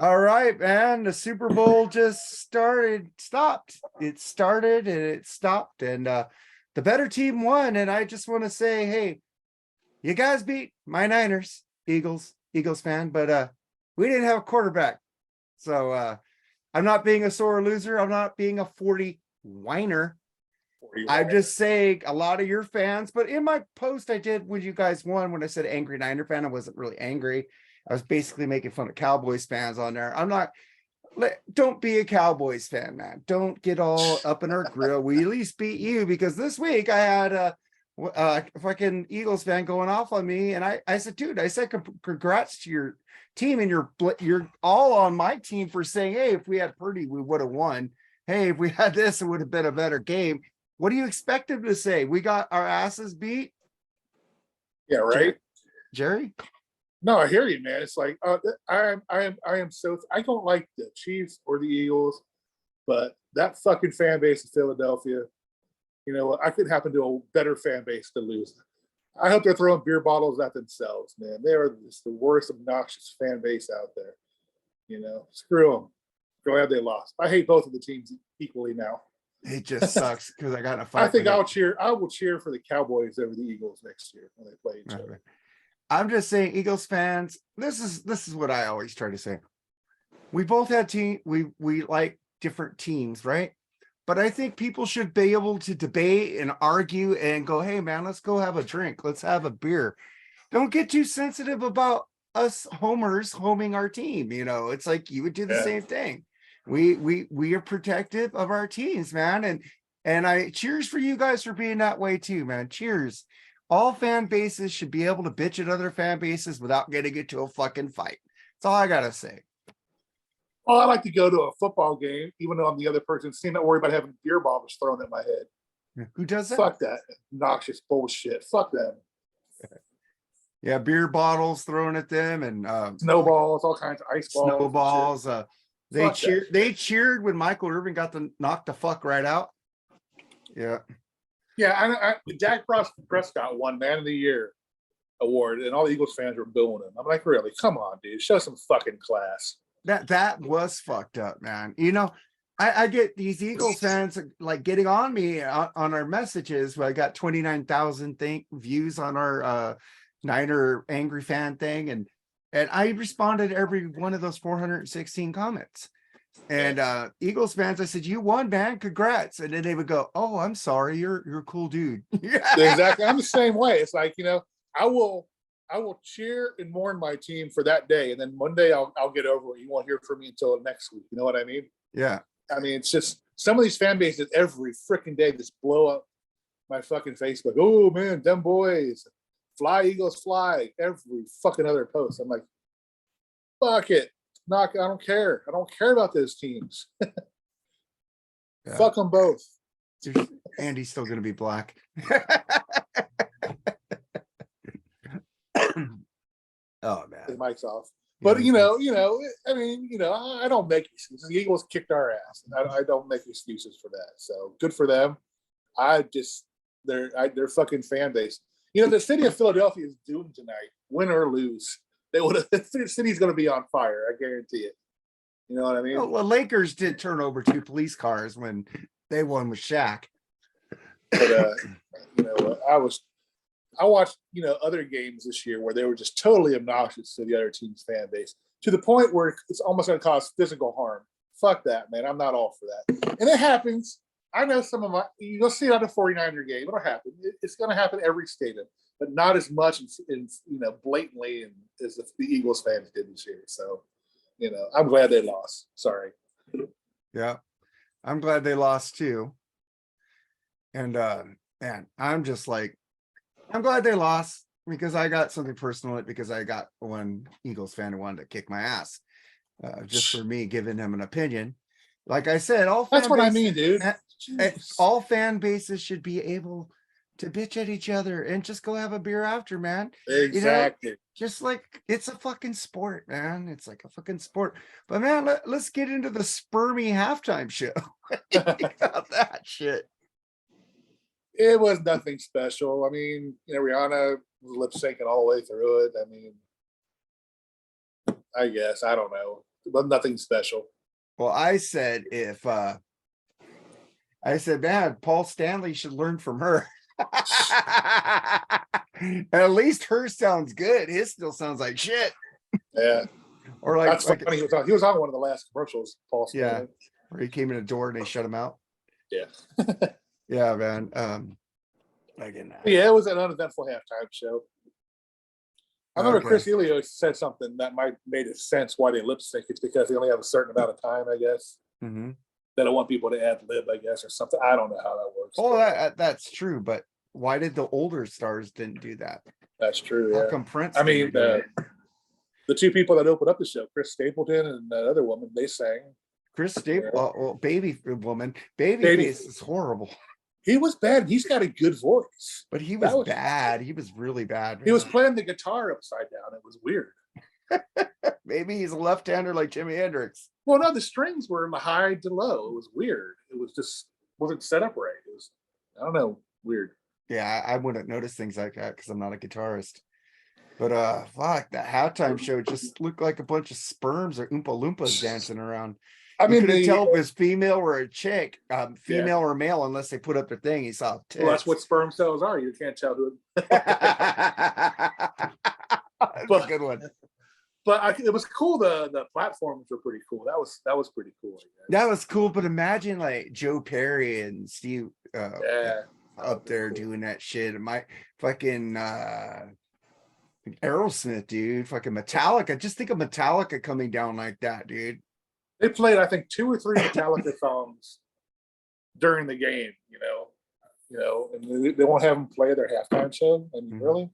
All right, man. The Super Bowl just stopped. It started and it stopped, and the better team won. And I just want to say, hey, you guys beat my Niners, Eagles fan, but we didn't have a quarterback. So I'm not being a sore loser. I'm not being a 40 whiner. I'm just saying a lot of your fans, but in my post I did when you guys won, when I said angry Niner fan, I wasn't really angry. I was basically making fun of Cowboys fans on there. I'm not, don't be a Cowboys fan, man. Don't get all up in our grill. We at least beat you, because this week I had a fucking Eagles fan going off on me. And I said, dude, I said, congrats to your team, and you're all on my team for saying, hey, if we had Purdy, we would have won. Hey, if we had this, it would have been a better game. What do you expect him to say? We got our asses beat. Yeah, right. Jerry? No, I hear you, man. It's like I am so I don't like the Chiefs or the Eagles, but that fucking fan base of Philadelphia, you know, I could happen to a better fan base to lose. I hope they're throwing beer bottles at themselves, man. They are just the worst obnoxious fan base out there. You know, screw them. Glad they lost. I hate both of the teams equally now. It just sucks because I got in a fight. I think I will cheer for the Cowboys over the Eagles next year when they play each other. I'm just saying, Eagles fans, this is what I always try to say. We both had we like different teams, right? But I think people should be able to debate and argue and go, hey man, let's go have a drink. Let's have a beer. Don't get too sensitive about us homers homing our team. You know, it's like you would do the same thing. We are protective of our teams, man. And I cheers for you guys for being that way too, man. Cheers. All fan bases should be able to bitch at other fan bases without getting into a fucking fight. That's all I gotta say. Well, I like to go to a football game, even though I'm the other person, seem not worry about having beer bottles thrown at my head. Who does that? Fuck that noxious bullshit. Fuck them. Yeah, beer bottles thrown at them, and snowballs, all kinds of ice balls. Snowballs. They cheered when Michael Irvin got knocked the fuck right out. Yeah. Yeah, Dak Prescott won Man of the Year award, and all the Eagles fans were booing him. I'm like, really? Come on, dude. Show some fucking class. That was fucked up, man. You know, I get these Eagles fans like getting on me on our messages. I got 29,000 views on our Niner angry fan thing, and I responded to every one of those 416 comments. And Eagles fans, I said, you won, man, congrats. And then they would go, oh, I'm sorry, you're a cool dude. Exactly. I'm the same way. It's like, you know, I will cheer and mourn my team for that day, and then one day I'll get over it. You won't hear from me until next week. You know what I mean? Yeah. I mean, it's just some of these fan bases every freaking day just blow up my fucking Facebook. Oh man, them boys, fly Eagles fly, every fucking other post. I'm like, fuck it. I don't care. I don't care about those teams. Yeah. Fuck them both. Andy's still gonna be black. Oh man, his mic's off. But you know, I mean, I don't make excuses. The Eagles kicked our ass, and I don't make excuses for that. So good for them. Their fucking fan base. You know, the city of Philadelphia is doomed tonight, win or lose. The city's going to be on fire. I guarantee it. You know what I mean? Well, the Lakers did turn over 2 police cars when they won with Shaq. But I watched other games this year where they were just totally obnoxious to the other team's fan base, to the point where it's almost going to cause physical harm. Fuck that, man. I'm not all for that. And it happens. I know you'll see it on a 49er game. It'll happen. It's going to happen every stadium, but not as much blatantly as the Eagles fans did this year. So, I'm glad they lost. Sorry. Yeah, I'm glad they lost too. And man, I'm glad they lost, because I got something personal, because I got one Eagles fan who wanted to kick my ass just for me giving him an opinion. Like I said, that's what I mean, dude. All fan bases should be able to bitch at each other and just go have a beer after, man. Exactly. Just like it's a fucking sport, man. It's like a fucking sport. But man, let's get into the spermy halftime show. About that shit. It was nothing special. I mean, Rihanna was lip syncing all the way through it. I mean, I guess, I don't know. but nothing special. Well, I said man, Paul Stanley should learn from her. At least her sounds good. His still sounds like shit. Yeah, Or like, that's funny. He was on one of the last commercials. Paul yeah, Stanley. where he came in the door and they shut him out. Yeah. Yeah, man. Again, Yeah, it was an uneventful halftime show. I remember Okay. Chris Elio said something that might made it sense why they lip sync. It's because they only have a certain amount of time, I guess. Mhm. They don't want people to ad lib, I guess, or something. I don't know how that works. Oh, but that's true. But why did the older stars didn't do that? that's true. How Yeah. come Prince? I mean, didn't do it? the two people that opened up the show, Chris Stapleton and that other woman, they sang. Chris Staple, well, baby woman, Baby- babyface is horrible. He was bad. He's got a good voice. But he That was was- bad. He was really bad. He was playing the guitar upside down. It was weird. Maybe he's a left-hander like Jimi Hendrix. Well, no, the strings were in the high to low. It was weird. It was just wasn't set up right. It was, I don't know, weird. Yeah, I wouldn't notice things like that because I'm not a guitarist. But fuck, that halftime show just looked like a bunch of sperms or Oompa Loompas dancing around. I You mean, couldn't the, tell if it was female or a chick, female or male, unless they put up their thing. You saw tits. well, that's what sperm cells are. You can't tell who. That's a good one. But it was cool. The platforms were pretty cool. That was pretty cool. I guess. That was cool, but imagine like Joe Perry and Steve Yeah, up there cool. doing that shit. And my fucking Aerosmith, dude, fucking Metallica. Just think of Metallica coming down like that, dude. They played, I think, 2 or 3 Metallica songs during the game. And they won't have them play their halftime show. I mean, Mhm. really?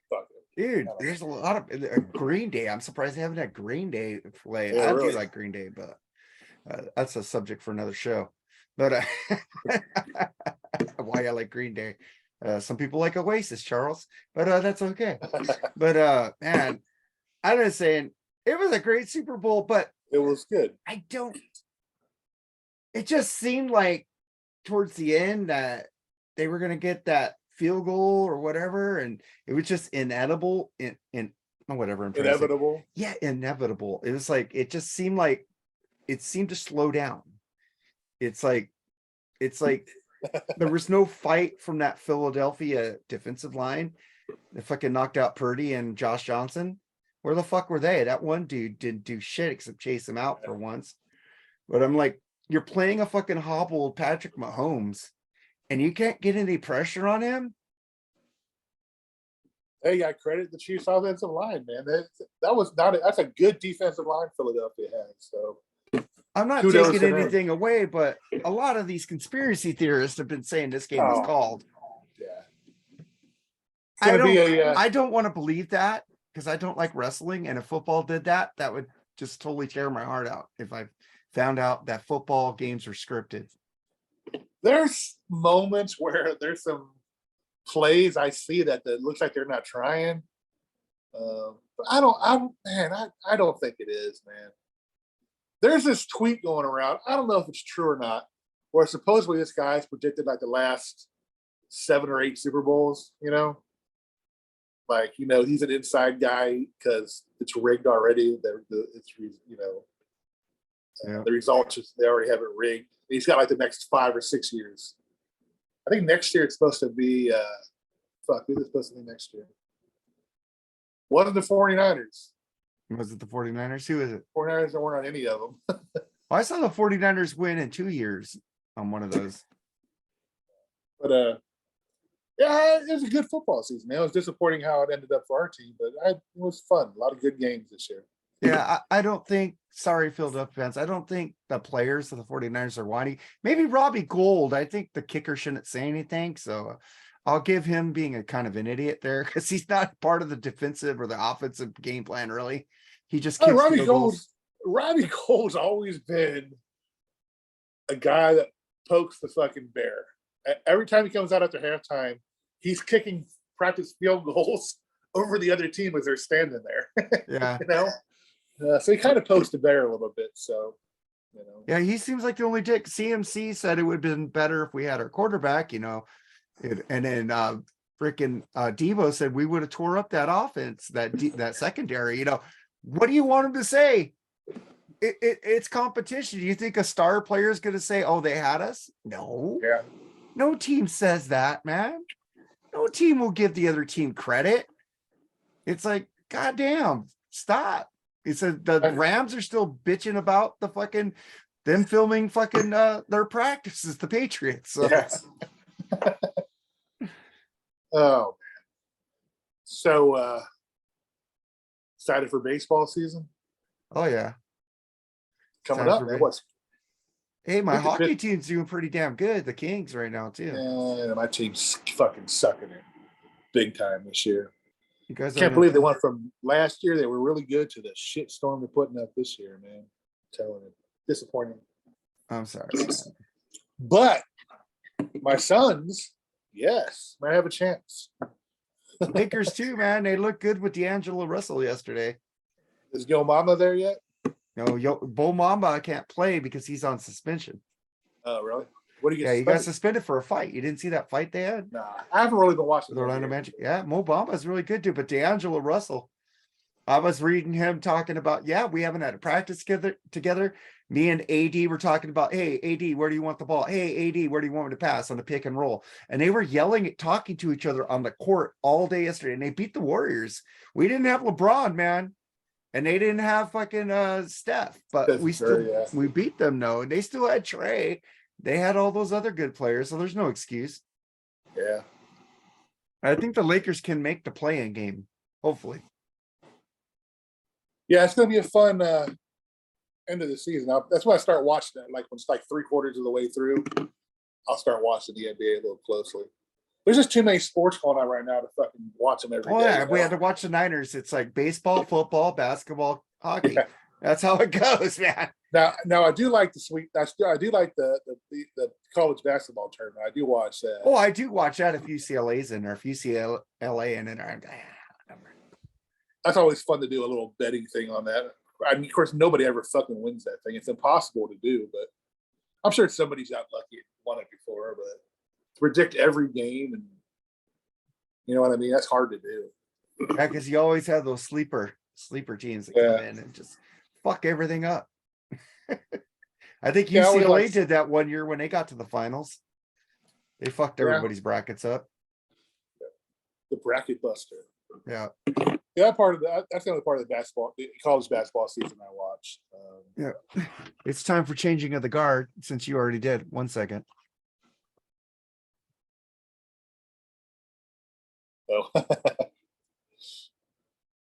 Fuck it. Dude, there's a lot of Green Day. I'm surprised they haven't had Green Day play. Yeah, I really. do like Green Day, but that's a subject for another show. But why I like Green Day. Some people like Oasis, Charles, but that's okay. But man, I'm just saying it was a great Super Bowl, but It was good. it just seemed like towards the end that they were gonna get that field goal or whatever, and it was just inedible in whatever I'm trying to say. Inevitable. Yeah, inevitable. It was like it just seemed like it seemed to slow down. It's like there was no fight from that Philadelphia defensive line. They fucking knocked out Purdy and Josh Johnson. Where the fuck were they? That one dude didn't do shit except chase him out for once. But I'm like, you're playing a fucking hobbled Patrick Mahomes, and you can't get any pressure on him. Hey, I credit the Chiefs offensive line, man. That's a good defensive line Philadelphia has. So I'm not Kudos taking to them. anything away, but a lot of these conspiracy theorists have been saying this game was Oh. called. yeah, it's I gonna be a I don't want to believe that because I don't like wrestling. And if football did that, that would just totally tear my heart out if I found out that football games are scripted. there's moments where there's some plays I see that looks like they're not trying. But I don't think it is, man. There's this tweet going around. I don't know if it's true or not, where supposedly this guy's predicted like the last 7 or 8 Super Bowls, he's an inside guy because it's rigged already. Yeah. The results, they already have it rigged. He's got like the next 5 or 6 years. I think next year it's supposed to be, who's it supposed to be next year? Wasn't the 49ers. Was it the 49ers? Who is it? 49ers weren't on any of them. Well, I saw the 49ers win in 2 years on one of those. But yeah, it was a good football season, man. It was disappointing how it ended up for our team, but it was fun. A lot of good games this year. Yeah, I don't think, sorry, Philadelphia fans, I don't think the players of the 49ers are whining. Maybe Robbie Gould. I think the kicker shouldn't say anything. So I'll give him being a kind of an idiot there because he's not part of the defensive or the offensive game plan, really. He just kicks field goals. Robbie Gould's always been a guy that pokes the fucking bear. Every time he comes out after halftime, he's kicking practice field goals over the other team as they're standing there. Yeah. So he kind of pokes the bear a little bit. So, Yeah, he seems like the only dick. CMC said it would have been better if we had our quarterback, and then freaking Debo said we would have tore up that offense, that secondary. What do you want him to say? it's competition. You think a star player is going to say, "Oh, they had us"? No, Yeah. no team says that, man. No team will give the other team credit. It's like, goddamn, stop. It's the Rams are still bitching about the fucking them filming fucking their practices, the Patriots. So. Yes. Oh man. So excited for baseball season Oh yeah. coming Excited up, for man. ba- What's Hey, my Look at hockey Chris- team's doing pretty damn good. The Kings right now too. my team's fucking sucking it big time this year. You guys Can't are. believe they went from last year, they were really good, to the shit storm they're putting up this year, man. I'm telling you. Disappointing. I'm sorry. Man. But my sons, yes, might have a chance. Lakers too, man. They look good with D'Angelo Russell yesterday. Is Yo Mama there yet? No, Bo Mamba can't play because he's on suspension. Oh, really? What do you Yeah, get? he got suspended for a fight. You didn't see that fight they had? Nah, I haven't really been watching The Orlando NBA. Magic. Yeah, Mo Bamba's really good too, but D'Angelo Russell. I was reading him talking about, yeah, we haven't had a practice together. Me and AD were talking about, hey, AD, where do you want the ball? Hey, AD, where do you want me to pass on the pick and roll? And they were yelling, talking to each other on the court all day yesterday, and they beat the Warriors. We didn't have LeBron, man. And they didn't have fucking Steph, but we beat them, no. And they still had Trey. They had all those other good players, so there's no excuse. Yeah. I think the Lakers can make the play-in game, hopefully. Yeah, it's gonna be a fun end of the season. That's why I start watching it. Like when it's like 3/4 of the way through, I'll start watching the NBA a little closely. There's just too many sports going on right now to fucking watch them every day. Yeah, if we had to watch the Niners, it's like baseball, football, basketball, hockey. Yeah. That's how it goes, man. Now I do like I do like the college basketball tournament. I do watch that. Oh, I do watch that if UCLA's in there, if UCLA in there. That's always fun to do a little betting thing on that. I mean, of course, nobody ever fucking wins that thing. It's impossible to do, but I'm sure somebody's out lucky and won it before. But to predict every game, and you know what I mean, that's hard to do. Yeah, because you always have those sleeper teams that come in and just fuck everything up. I think UCLA did that one year when they got to the finals. They fucked everybody's brackets up. The bracket buster. Yeah. Yeah, that's the only part of the college basketball season I watch. Yeah. It's time for changing of the guard, since you already did. 1 second. So.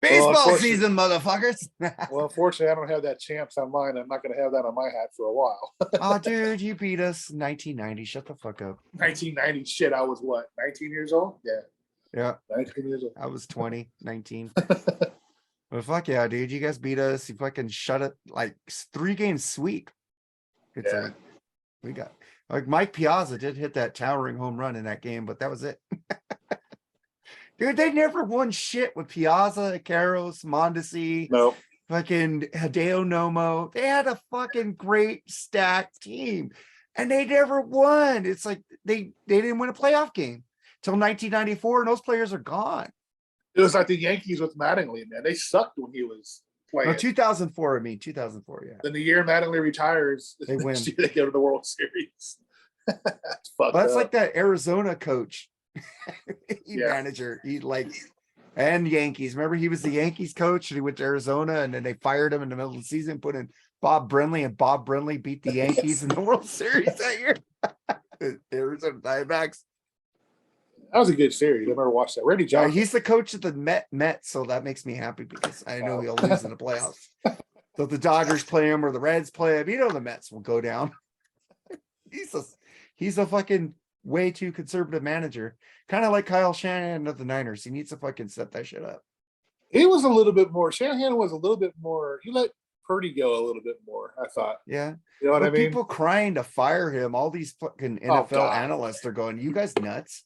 Baseball season, motherfuckers. Well, unfortunately, I don't have that champs on mine. I'm not going to have that on my hat for a while. Oh, dude, you beat us 1990. Shut the fuck up. 1990 shit. I was what, 19 years old? Yeah. Yeah. 19 years old. I was 20, 19. But fuck yeah, dude. You guys beat us. You fucking shut it like 3-game sweep. It's like we got like Mike Piazza did hit that towering home run in that game, but that was it. Dude, they never won shit with Piazza, Caros, Mondesi, No. fucking Hideo Nomo. They had a fucking great stacked team, and they never won. It's like they didn't win a playoff game till 1994, and those players are gone. It was like the Yankees with Mattingly, man. They sucked when he was playing. No, 2004. I mean, 2004. Yeah. Then the year Mattingly retires, They win. They go to the World Series. That's fucked Well, that's up. like that Arizona coach, manager. He like, and Yankees. Remember, he was the Yankees coach, and he went to Arizona, and then they fired him in the middle of the season, put in Bob Brenly, and Bob Brenly beat the Yankees in the World Series that year. The Arizona Diamondbacks. That was a good series. I never watched that. Randy Johnson. He's the coach of the Mets, so that makes me happy because I know he'll lose in the playoffs. So if the Dodgers play him or the Reds play him, you know the Mets will go down. He's a fucking way too conservative manager. Kind of like Kyle Shanahan of the Niners. He needs to fucking set that shit up. He was a little bit more. Shanahan was a little bit more. He let Purdy go a little bit more, I thought. Yeah. You know what I mean? People crying to fire him. All these fucking NFL analysts are going, you guys nuts?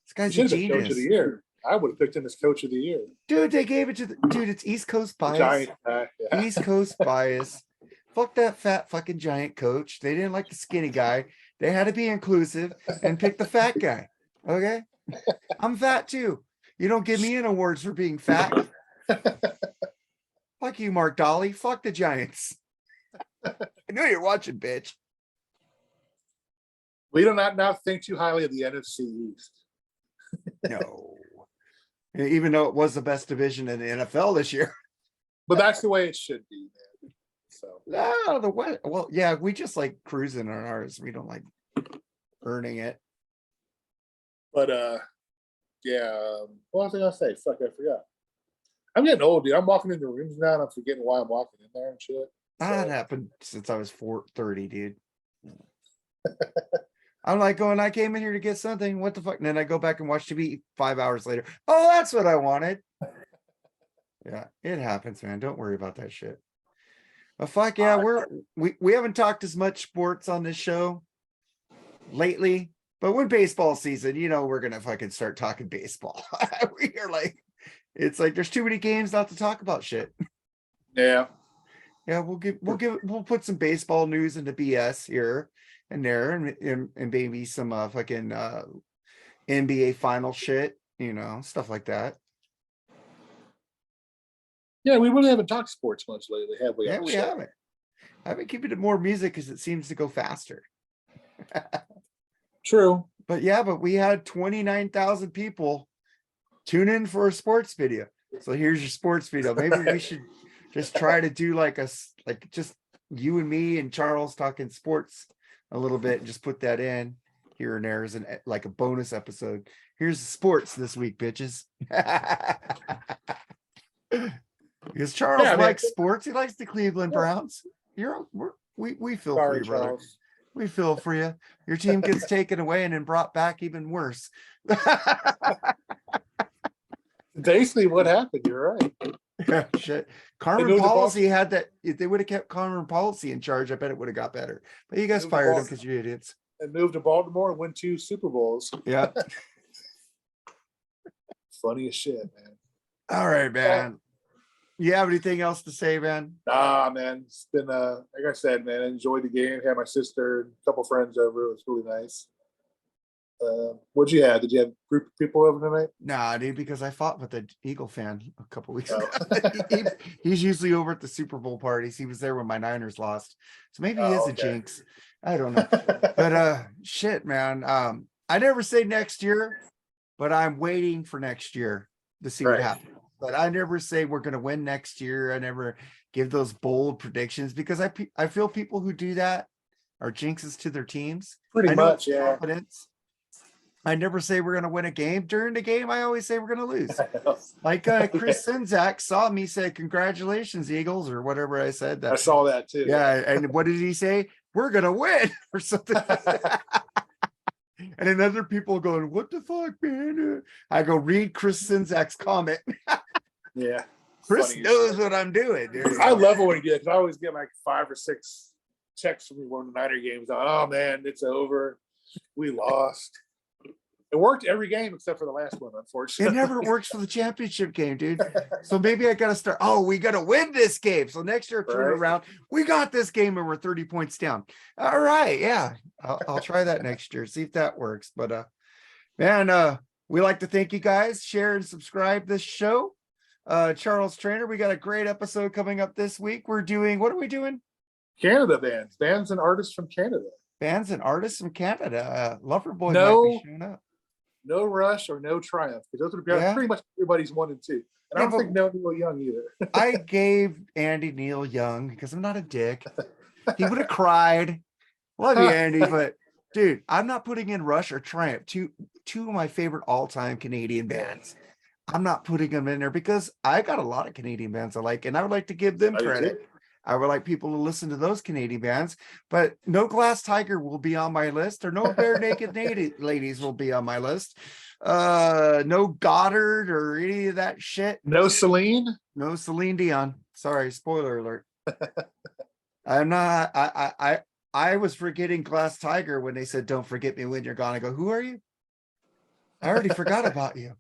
This guy's a genius. Coach of the year. I would have picked him as coach of the year. Dude, they gave it to dude, it's East Coast bias. East Coast bias. Fuck that fat fucking giant coach. They didn't like the skinny guy. They had to be inclusive and pick the fat guy. Okay? I'm fat too. You don't give me an awards for being fat. Fuck you, Mark Dolly. Fuck the Giants. I knew you're watching, bitch. We do not now think too highly of the NFC East. No. Even though it was the best division in the NFL this year. But that's the way it should be, man. So No, the West. Well, yeah, we just like cruising on ours. We don't like earning it. but yeah, what was I gonna say? Fuck, I forgot. I'm getting old, dude. I'm walking into rooms now and I'm forgetting why I'm walking in there and shit. That So, happened since I was 30, dude. I'm like going, I came in here to get something. What the fuck? And then I go back and watch TV 5 hours later. Oh, that's what I wanted. Yeah, it happens, man. Don't worry about that shit. But fuck yeah, we haven't talked as much sports on this show lately. But when baseball season, you know, we're gonna fucking start talking baseball. We are like, it's like there's too many games not to talk about shit. yeah. Yeah, we'll put some baseball news into BS here and there, and maybe some fucking NBA final shit, you know, stuff like that. Yeah, we really haven't talked sports much lately, have we? Yeah, we haven't. I've been keeping it more music because it seems to go faster. True. But yeah, but we had 29,000 people tune in for a sports video. So here's your sports video. Maybe we should just try to do like just you and me and Charles talking sports a little bit and just put that in here and there as like a bonus episode. Here's the sports this week, bitches. Because Charles likes sports. He likes the Cleveland Browns. We feel for you, brother. Charles. We feel for you. Your team gets taken away and then brought back even worse. Basically what happened, you're right. Shit. Carmen Policy had that. If they would have kept Carmen Policy in charge, I bet it would have got better. But you guys fired him because you're idiots. And moved to Baltimore and won 2 Super Bowls. Yeah. Funny as shit, man. All right, man. You have anything else to say, man? Nah, man. It's been like I said, man, I enjoyed the game. Had my sister and a couple friends over. It was really nice. What'd you have? Did you have a group of people over tonight? Nah, dude, because I fought with an Eagle fan a couple weeks ago. He's usually over at the Super Bowl parties. He was there when my Niners lost. So maybe he is a jinx. I don't know. But shit, man. I never say next year, but I'm waiting for next year to see what happens. But I never say we're going to win next year. I never give those bold predictions because I feel people who do that are jinxes to their teams. Pretty much, yeah. Confidence. I never say we're going to win a game. During the game, I always say we're going to lose. Like Chris Sinzak saw me say, "Congratulations, Eagles," or whatever I said. I saw that too. Yeah, and what did he say? We're going to win or something. And then other people going, "What the fuck, man?" I go, read Chris Sinzak's comment. Yeah. Chris knows what I'm doing, dude. I love it when you get, because I always get like 5 or 6 texts from me when the Niner games. Oh man, it's over. We lost. It worked every game except for the last one, unfortunately. It never works for the championship game, dude. So maybe I got to start. Oh, we got to win this game. So next year, turn around. We got this game and we're 30 points down. All right. Yeah. I'll try that next year. See if that works. But, man, we like to thank you guys. Share and subscribe this show. Charles Trainer, we got a great episode coming up this week. What are we doing? Canada bands and artists from Canada. Bands and artists from Canada. Loverboy might be showing up. No Rush or No Triumph, because those are pretty much everybody's 1 and 2. And I don't think No Neil Young either. I gave Andy Neil Young because I'm not a dick. He would have cried. Love you, Andy, but dude, I'm not putting in Rush or Triumph, two of my favorite all-time Canadian bands. I'm not putting them in there because I got a lot of Canadian bands I like, and I would like to give them credit. I would like people to listen to those Canadian bands, but no Glass Tiger will be on my list, or no Bare Naked Ladies will be on my list. No Goddard or any of that shit. No Celine Dion. Sorry, spoiler alert. I'm not. I was forgetting Glass Tiger when they said, "Don't forget me when you're gone." I go, "Who are you?" I already forgot about you.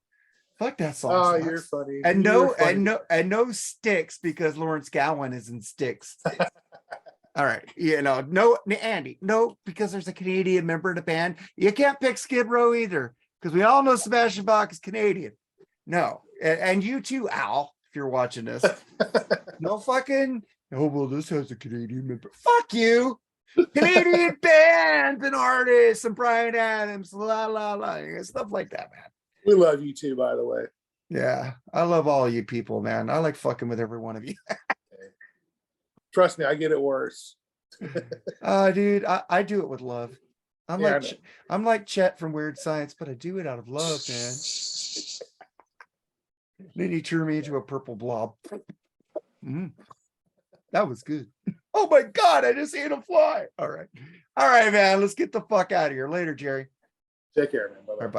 Fuck that song. Oh, you're funny. And no Sticks, because Lawrence Gowan is in Sticks. All right. No, Andy. No, because there's a Canadian member in the band. You can't pick Skid Row either, because we all know Sebastian Bach is Canadian. No. And you too, Al, if you're watching this. No fucking Oh, well, this has a Canadian member. Fuck you. Canadian bands and artists and Brian Adams, la la la, stuff like that, man. We love you too, by the way. Yeah, I love all you people, man. I like fucking with every one of you. Trust me, I get it worse. Dude, I do it with love. I'm Yeah, I like know. I'm like Chet from Weird Science, but I do it out of love, man. Then he turned me into a purple blob. Mm, that was good. Oh my god, I just ate a fly. All right, man. Let's get the fuck out of here. Later, Jerry. Take care, man. Bye All bye. right, bye.